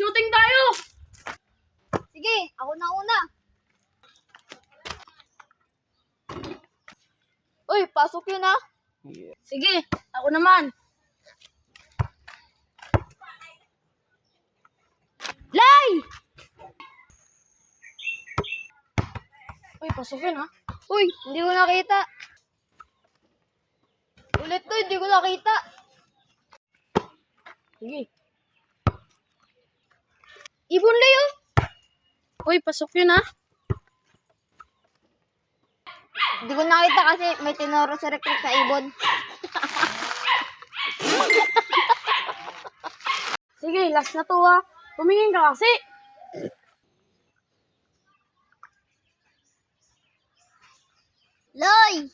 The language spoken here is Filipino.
Shooting tayo! Sige, ako na una. Uy, pasok yun ah. Sige, ako naman. Lay! Uy, pasok yun ha. Uy, hindi ko nakita. Ulit to, hindi ko nakita. Sige. Ibon Leo. Uy, pasok yun ha. Hindi ko nakita kasi may tinuro sa recruit na ibon. Sige, last na to ha. Tumingin ka kasi. Loy!